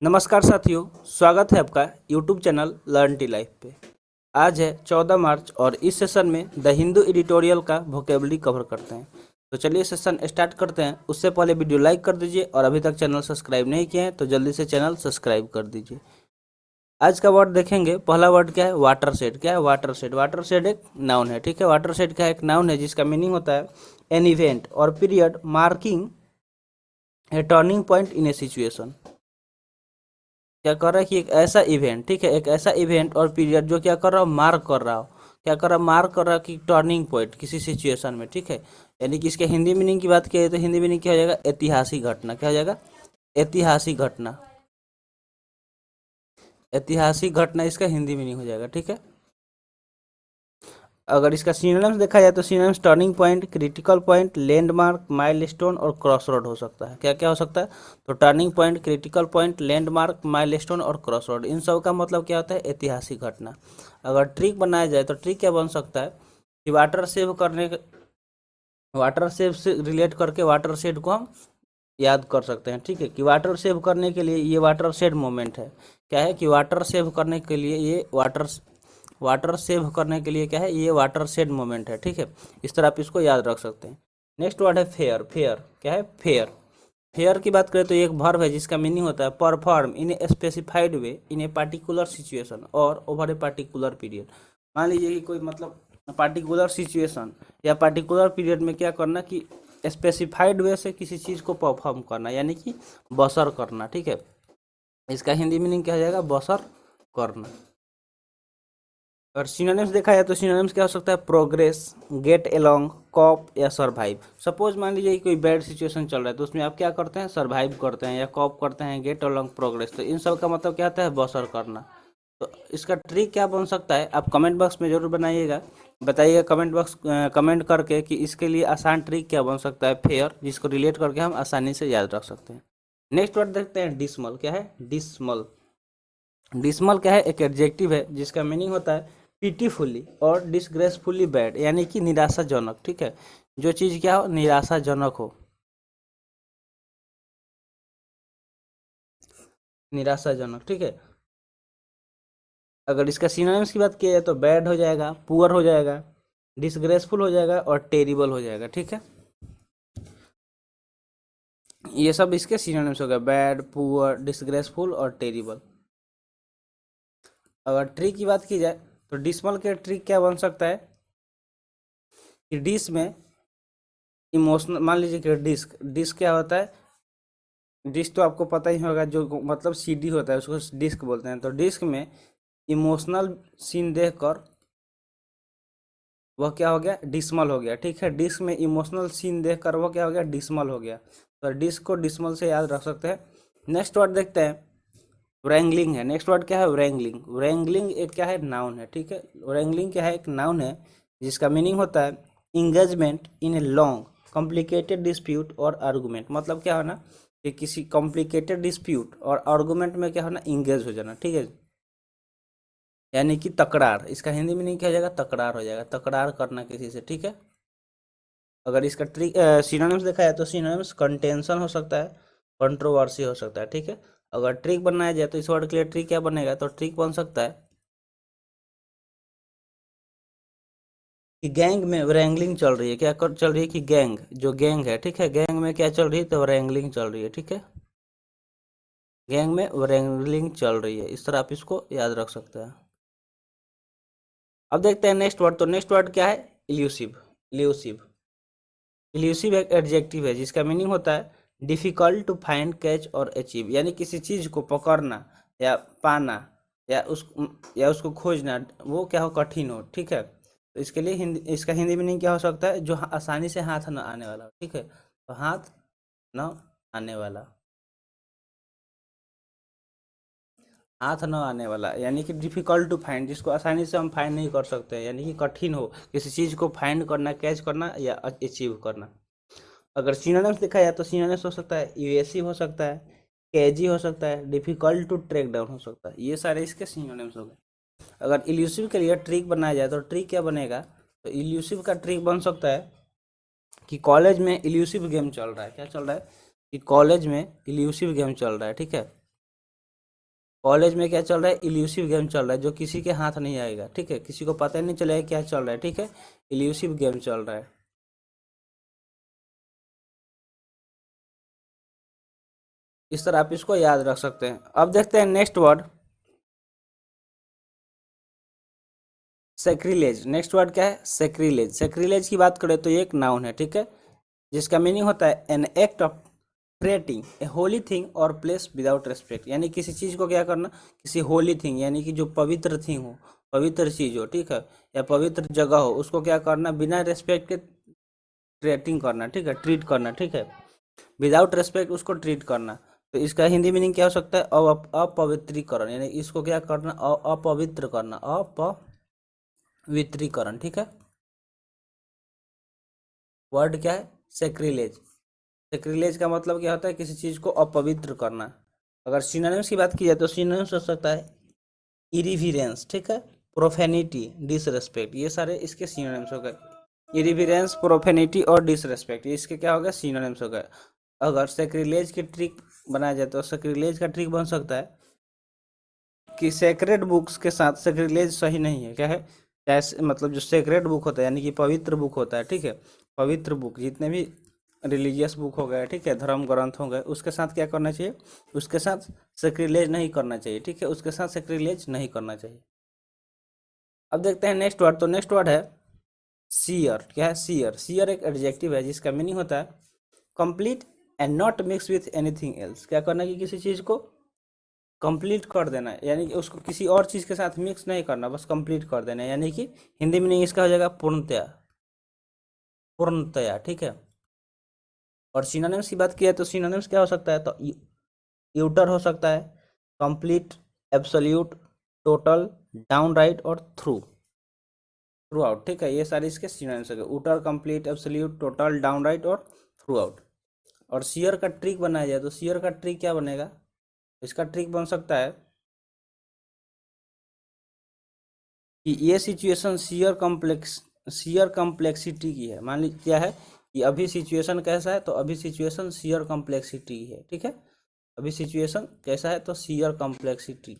नमस्कार साथियों, स्वागत है आपका YouTube channel learn tea life पे। आज है 14 मार्च और इस सेशन में द हिंदू एडिटोरियल का वोकेबलरी कवर करते हैं। तो चलिए सेशन स्टार्ट करते हैं। उससे पहले वीडियो लाइक कर दीजिए और अभी तक चैनल सब्सक्राइब नहीं किए हैं तो जल्दी से चैनल सब्सक्राइब कर दीजिए। आज का वर्ड देखेंगे। पहला वर्ड क्या है? Water shade. क्या है वाटर शेड? वाटर शेड एक नाउन है, ठीक है। वाटर शेड का एक नाउन है जिसका मीनिंग होता है एन इवेंट और period marking A turning point in A situation. क्या कर रहा है कि एक ऐसा इवेंट, ठीक है, एक ऐसा इवेंट और पीरियड जो क्या कर रहा हो, मार्क कर रहा हो। क्या कर रहा, मार्क कर रहा है कि टर्निंग पॉइंट किसी सिचुएशन में, ठीक है। यानी कि इसके हिंदी मीनिंग की बात की तो हिंदी मीनिंग क्या हो जाएगा? ऐतिहासिक घटना। क्या हो जाएगा? ऐतिहासिक घटना। ऐतिहासिक घटना इसका हिंदी मीनिंग हो जाएगा, ठीक है। अगर इसका सिनोनिम्स देखा जाए तो synonyms turning point, critical point, landmark, milestone और क्रॉसरोड हो सकता है। क्या क्या हो सकता है? तो turning point, critical point, landmark, milestone और क्रॉसरोड, इन सब का मतलब क्या होता है? ऐतिहासिक घटना। अगर ट्रिक बनाया जाए तो ट्रिक क्या बन सकता है कि वाटर सेव से रिलेट करके वाटर शेड को हम याद कर सकते हैं, ठीक है। कि वाटर सेव करने के लिए ये वाटर शेड मोमेंट है। क्या है कि वाटर सेव करने के लिए ये वाटर सेव करने के लिए क्या है? ये वाटर शेड मोमेंट है, ठीक है। इस तरह आप इसको याद रख सकते हैं। नेक्स्ट वर्ड है फेयर। फेयर क्या है? फेयर। फेयर की बात करें तो ये एक वर्ब है जिसका मीनिंग होता है perform in a specified way in a particular situation और ओवर ए पार्टिकुलर पीरियड। मान लीजिए कि कोई मतलब पार्टिकुलर सिचुएशन या पार्टिकुलर पीरियड में क्या करना कि स्पेसिफाइड वे से किसी चीज़ को परफॉर्म करना, यानी कि बसर करना, ठीक है। इसका हिंदी मीनिंग क्या हो जाएगा? बसर करना। और सिनोनिम्स देखा जाए तो सिनोनिम्स क्या हो सकता है? प्रोग्रेस, गेट एलोंग, कॉप या सरवाइव। सपोज मान लीजिए कि कोई बैड सिचुएशन चल रहा है तो उसमें आप क्या करते हैं? सरवाइव करते हैं या कॉप करते हैं, गेट एलोंग, प्रोग्रेस। तो इन सब का मतलब क्या होता है? बसर करना। तो इसका ट्रिक क्या बन सकता है? आप कमेंट बॉक्स में जरूर बनाइएगा, बताइएगा कमेंट करके कि इसके लिए आसान ट्रिक क्या बन सकता है फेयर, जिसको रिलेट करके हम आसानी से याद रख सकते हैं। नेक्स्ट वर्ड देखते हैं डिसमल। क्या है? डिसमल। डिसमल क्या है? एक एडजेक्टिव है जिसका मीनिंग होता है पिटीफुली और डिसग्रेसफुली बैड, यानी कि निराशाजनक, ठीक है। जो चीज़ क्या हो? निराशाजनक हो। निराशाजनक, ठीक है। अगर इसका सिनोनिम्स की बात की जाए तो बैड हो जाएगा, पुअर हो जाएगा, डिसग्रेसफुल हो जाएगा और टेरिबल हो जाएगा, ठीक है। ये सब इसके सिनोनिम्स हो गए, बैड, पुअर, डिसग्रेसफुल और टेरिबल। अगर ट्री की बात की जाए तो डिसमल के ट्री क्या बन सकता है कि डिस में इमोशनल, मान लीजिए कि डिस्क, डिस्क क्या होता है? डिस्क तो आपको पता ही होगा, जो मतलब सीडी होता है उसको डिस्क बोलते हैं। तो डिस्क में इमोशनल सीन देखकर वह क्या हो गया? डिसमल हो गया, ठीक है। डिस्क में इमोशनल सीन देखकर वह क्या हो गया? डिसमल हो गया। तो डिस्क को डिसमल से याद रख सकते हैं। नेक्स्ट वर्ड देखते हैं, व्रैंगलिंग है। नेक्स्ट वर्ड क्या है? व्रैंगलिंग। व्रैंगलिंग एक क्या है? नाउन है, ठीक है। व्रैंगलिंग क्या है? एक नाउन है जिसका मीनिंग होता है engagement in a long complicated dispute और आर्गूमेंट। मतलब क्या होना कि किसी कॉम्प्लिकेटेड डिस्प्यूट और आर्गूमेंट में क्या होना? इंगेज हो जाना, ठीक है। यानी कि तकरार। इसका हिंदी मीनिंग क्या हो जाएगा? तकरार हो जाएगा, तकरार करना किसी से, ठीक है। अगर इसका ट्रिक सिनोनिम्स देखा जाए तो सिनोनिम्स कंटेंशन हो सकता है, कंट्रोवर्सी हो सकता है, ठीक है। अगर ट्रिक बनाया जाए तो इस वर्ड के लिए ट्रिक क्या बनेगा? तो ट्रिक बन सकता है कि गैंग में रैंगलिंग चल रही है। क्या चल रही है कि गैंग, जो गैंग है, ठीक है, गैंग में क्या चल रही है? तो रैंगलिंग चल रही है, ठीक है। गैंग में रैंगलिंग चल रही है, इस तरह आप इसको याद रख सकते हैं। अब देखते हैं नेक्स्ट वर्ड। तो नेक्स्ट वर्ड क्या है? इल्यूसिव। इल्यूसिव। इल्यूसिव एक एडजेक्टिव है जिसका मीनिंग होता है डिफिकल्ट टू फाइंड, कैच और अचीव। यानी किसी चीज़ को पकड़ना या पाना या उसको खोजना, वो क्या हो? कठिन हो, ठीक है। तो इसके लिए इसका हिंदी मीनिंग क्या हो सकता है? जो आसानी से हाथ न आने वाला, ठीक है। तो हाथ न आने वाला, हाथ न आने वाला, यानी कि डिफिकल्ट टू फाइंड, जिसको आसानी से हम फाइंड नहीं कर सकते हैं, यानी कि कठिन हो किसी चीज़ को फाइंड करना, कैच करना या अचीव करना। अगर सिनोनिम्स देखा जाए तो सिनोनिम्स हो सकता है यूएसिव हो सकता है, केजी हो सकता है, डिफिकल्ट टू ट्रैक डाउन हो सकता है। ये सारे इसके सिनोनिम्स हो गए। अगर इल्यूसिव के लिए ट्रिक बनाया जाए तो ट्रिक क्या बनेगा? तो इल्यूसिव का ट्रिक बन सकता है कि कॉलेज में इल्यूसिव गेम चल रहा है। क्या चल रहा है? कि कॉलेज में इल्यूसिव गेम चल रहा है, ठीक है। कॉलेज में क्या चल रहा है, इल्यूसिव गेम चल रहा है जो किसी के हाथ नहीं आएगा, ठीक है, किसी को पता ही नहीं चलेगा क्या चल रहा है, ठीक है, इल्यूसिव गेम चल रहा है। इस तरह आप इसको याद रख सकते हैं। अब देखते हैं नेक्स्ट वर्ड, सेक्रिलेज। नेक्स्ट वर्ड क्या है, सेक्रिलेज। सेक्रिलेज की बात करें तो ये एक नाउन है, ठीक है, जिसका मीनिंग होता है an act of treating A Holi thing और प्लेस विदाउट रेस्पेक्ट, यानी किसी चीज़ को क्या करना, किसी होली थिंग यानी कि जो पवित्र थिंग हो, पवित्र चीज़ हो, ठीक है, या पवित्र जगह हो, उसको क्या करना, बिना रेस्पेक्ट के ट्रेटिंग करना, ठीक है, ट्रीट करना, ठीक है, विदाउट रेस्पेक्ट उसको ट्रीट करना। तो इसका हिंदी मीनिंग क्या हो सकता है, अपवित्रीकरण, यानी इसको क्या करना, अपवित्र करना, अपवित्रीकरण, ठीक है। वर्ड क्या है, सेक्रिलेज। सेक्रिलेज का मतलब क्या होता है, किसी चीज़ को अपवित्र करना। अगर सिनोनिम्स की बात की जाए तो सिनोनिम्स हो सकता है इरिविरेंस, ठीक है, प्रोफेनिटी, डिसरेस्पेक्ट, ये सारे इसके सिनोनिम्स हो गए। इरिविरेंस, प्रोफेनिटी और डिसरेस्पेक्ट, ये इसके क्या हो गए, सिनोनिम्स हो गए। अगर सेक्रिलेज की ट्रिक बनाया जाए तो सेक्रिलेज का ट्रिक बन सकता है कि सेक्रेड बुक्स के साथ सेक्रिलेज सही नहीं है, क्या है, जैसे मतलब जो सेक्रेड बुक होता है यानी कि पवित्र बुक होता है, ठीक है, पवित्र बुक जितने भी रिलीजियस बुक हो गए, ठीक है, धर्म ग्रंथ हो गए, उसके साथ क्या करना चाहिए, उसके साथ सेक्रिलेज नहीं करना चाहिए, ठीक है, उसके साथ सेक्रिलेज नहीं करना चाहिए। अब देखते हैं नेक्स्ट वर्ड, तो नेक्स्ट वर्ड है सीयर। क्या है, सीयर। सीयर एक एडजेक्टिव है जिसका मीनिंग होता है complete and not mix with anything else. क्या करना है कि किसी चीज़ को कंप्लीट कर देना है, यानी कि उसको किसी और चीज़ के साथ मिक्स नहीं करना, बस कंप्लीट कर देना है, यानी कि हिंदी मीनिंग इसका हो जाएगा पूर्णतया, पूर्णतया, ठीक है। और सिनोनिम्स की बात किया तो सिनोनिम्स क्या हो सकता है, तो यूटर हो सकता है, कंप्लीट, एब्सोल्यूट, टोटल, डाउनराइट और थ्रू आउट, ठीक है, ये सारे इसके सिनोनिम्स हो गए, उटर, कंप्लीट, एब्सोल्यूट, टोटल, डाउनराइट और थ्रू आउट। और सीयर का ट्रिक बनाया जाए तो सीयर का ट्रिक क्या बनेगा, इसका ट्रिक बन सकता है कि ये सिचुएशन सीयर कॉम्प्लेक्सिटी की है। मान लीजिए क्या है कि अभी सिचुएशन कैसा है, तो अभी सिचुएशन सीयर कॉम्प्लेक्सिटी है, ठीक है, अभी सिचुएशन कैसा है तो सीयर कॉम्प्लेक्सिटी।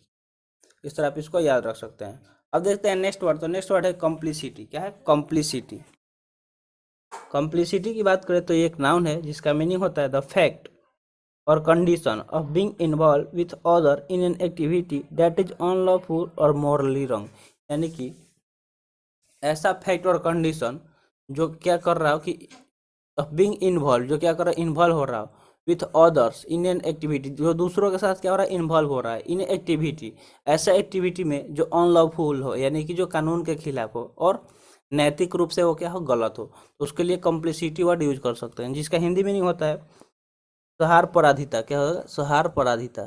इस तरह आप इसको याद रख सकते हैं। अब देखते हैं नेक्स्ट वर्ड, तो नेक्स्ट वर्ड है कॉम्प्लिसिटी। क्या है, कॉम्प्लिसिटी। कॉम्प्लिसिटी की बात करें तो ये एक नाउन है जिसका मीनिंग होता है द फैक्ट और condition of being involve with other in an activity that is unlawful और मॉरली रॉन्ग, यानी कि ऐसा फैक्ट और कंडीशन जो क्या कर रहा हो कि बीइंग इन्वॉल्व, जो क्या कर रहा है, इन्वॉल्व हो रहा हो with others in an activity, जो दूसरों के साथ क्या हो रहा है, इन्वॉल्व हो रहा है इन एक्टिविटी, ऐसा एक्टिविटी में जो अनलॉफुल हो, यानी कि जो कानून के खिलाफ हो और नैतिक रूप से वो क्या हो, गलत हो, तो उसके लिए कॉम्प्लिसिटी वर्ड यूज कर सकते हैं, जिसका हिंदी मीनिंग होता है सहारपराधिता। क्या होगा, सहारपराधिता,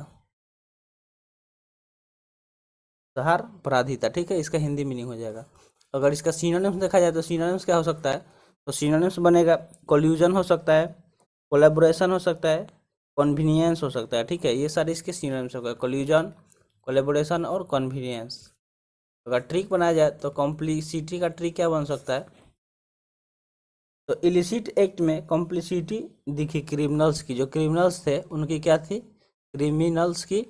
सहारपराधिता, ठीक है, इसका हिंदी मीनिंग हो जाएगा। अगर इसका सिनोनिम्स देखा जाए तो सिनोनिम्स क्या हो सकता है, तो सिनोनिम्स बनेगा कोल्यूजन हो सकता है, कोलैबोरेशन हो सकता है, कन्वीनियंस हो सकता है, ठीक है, ये सारे इसके सिनोनिम्स हो गए, कोल्यूजन, कोलैबोरेशन और कन्वीनियंस। अगर ट्रिक बनाया जाए तो कॉम्प्लिसिटी का ट्रिक क्या बन सकता है, तो इलिसिट एक्ट में कॉम्प्लिसिटी दिखी क्रिमिनल्स की, जो क्रिमिनल्स थे उनकी क्या थी, क्रिमिनल्स की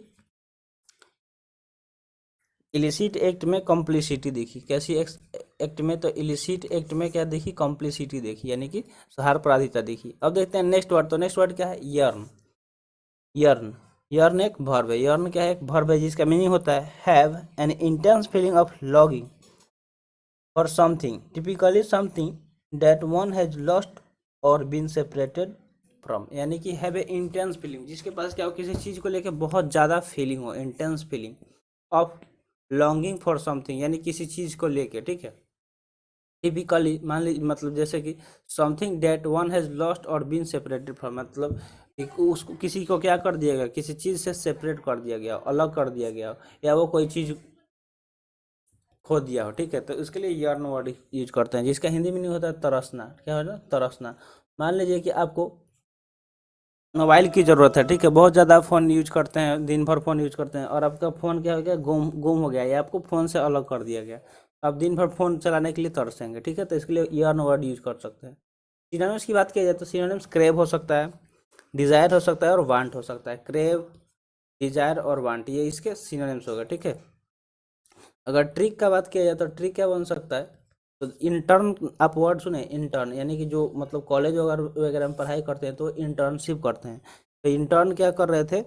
इलिसिट एक्ट में कॉम्प्लिसिटी दिखी। कैसी एक्ट में, तो इलिसिट एक्ट में क्या दिखी, कॉम्प्लिसिटी देखी, यानी कि सहारपराधिता दिखी। अब देखते हैं नेक्स्ट वर्ड, तो नेक्स्ट वर्ड क्या है, यर्न। यर्न, यर्न एक वर्ब है। यर्न क्या है, एक वर्ब है जिसका मीनिंग होता है have an intense feeling of longing for something, typically something that one has lost और बीन सेपरेटेड फ्रॉम, यानी कि हैव ए इंटेंस फीलिंग, जिसके पास क्या हो, किसी चीज़ को लेकर बहुत ज़्यादा फीलिंग हो, intense feeling of longing for something, यानी किसी चीज़ को लेके, ठीक है। टिपिकली मान लीजिए, मतलब जैसे कि something that one has lost और बीन सेपरेटेड फ्रॉम, मतलब उसको किसी को क्या कर दिया गया, किसी चीज़ से सेपरेट कर दिया गया, अलग कर दिया गया, या वो कोई चीज़ खो दिया हो, ठीक है, तो इसके लिए यर्न वर्ड यूज करते हैं, जिसका हिंदी मीनिंग होता है तरसना। क्या होता है, तरसना। मान लीजिए कि आपको मोबाइल की ज़रूरत है, ठीक है, बहुत ज़्यादा फ़ोन यूज करते हैं, दिन भर फ़ोन यूज करते हैं, और आपका फ़ोन क्या हो गया, गुम हो गया, या आपको फ़ोन से अलग कर दिया गया, आप दिन भर फ़ोन चलाने के लिए तरसेंगे, ठीक है, तो इसके लिए यर्न वर्ड यूज कर सकते हैं। सिनोनिम्स की बात किया जाए तो सिनोनिम्स क्रेव हो सकता है, डिज़ायर हो सकता है और वांट हो सकता है। क्रेव, डिजायर और वांट, ये इसके सिनोनिम्स हो गए, ठीक है। अगर ट्रिक का बात किया जाए तो ट्रिक क्या बन सकता है, तो इंटर्न, आप वर्ड सुने इंटर्न, यानी कि जो मतलब कॉलेज वगैरह में पढ़ाई करते हैं तो इंटर्नशिप करते हैं। तो इंटर्न क्या कर रहे थे,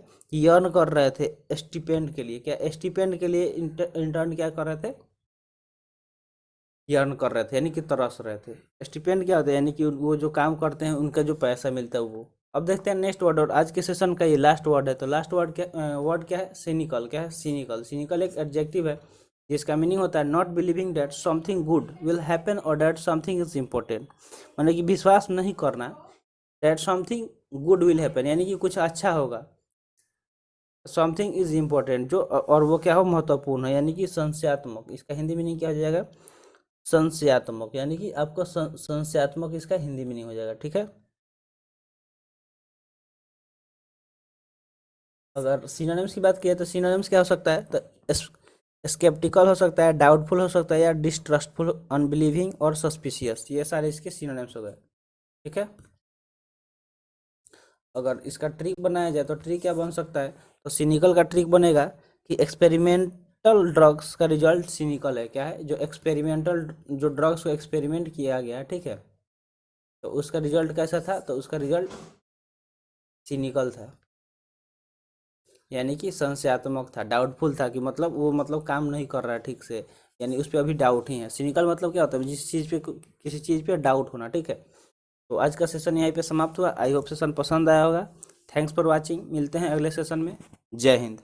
अर्न कर रहे थे स्टिपेंड के लिए, क्या स्टिपेंड के लिए इंटर्न क्या कर रहे थे, अर्न कर रहे थे, यानी कि तरस रहे थे। स्टिपेंड क्या होता है, यानी कि वो जो काम करते हैं उनका जो पैसा मिलता है वो। अब देखते हैं नेक्स्ट वर्ड, और आज के सेशन का ये लास्ट वर्ड है। तो लास्ट वर्ड क्या है, सिनिकल। क्या है, सिनिकल। सिनिकल एक एडजेक्टिव है जिसका मीनिंग होता है not believing that something good will happen और दैट समथिंग इज इम्पोर्टेंट। मतलब कि विश्वास नहीं करना that something good will happen, यानी कि कुछ अच्छा होगा, समथिंग इज इम्पोर्टेंट जो, और वो क्या हो, महत्वपूर्ण है, यानी कि संशयात्मक। इसका हिंदी मीनिंग क्या हो जाएगा, संशयात्मक, यानी कि आपका संशयात्मक इसका हिंदी मीनिंग हो जाएगा, ठीक है। अगर सिनोनिम्स की बात किया तो सिनोनिम्स क्या हो सकता है, तो स्केप्टिकल हो सकता है, डाउटफुल हो सकता है, या डिस्ट्रस्टफुल, अनबिलीविंग और सस्पिशियस, ये सारे इसके सिनोनिम्स हो गए, ठीक है। अगर इसका ट्रिक बनाया जाए तो ट्रिक क्या बन सकता है, तो सिनिकल का ट्रिक बनेगा कि एक्सपेरिमेंटल ड्रग्स का रिजल्ट सिनिकल है। क्या है, जो एक्सपेरिमेंटल, जो ड्रग्स को एक्सपेरिमेंट किया गया है, ठीक है, तो उसका रिजल्ट कैसा था, तो उसका रिजल्ट सिनिकल था, यानी कि संशयात्मक था, डाउटफुल था, कि मतलब वो मतलब काम नहीं कर रहा है ठीक से, यानी उस पर अभी डाउट ही है। सिनिकल मतलब क्या होता है, जिस चीज़ पे, किसी चीज़ पे डाउट होना, ठीक है। तो आज का सेशन यहीं पे समाप्त हुआ। आई होप सेशन पसंद आया होगा। थैंक्स फॉर वाचिंग, मिलते हैं अगले सेशन में। जय हिंद।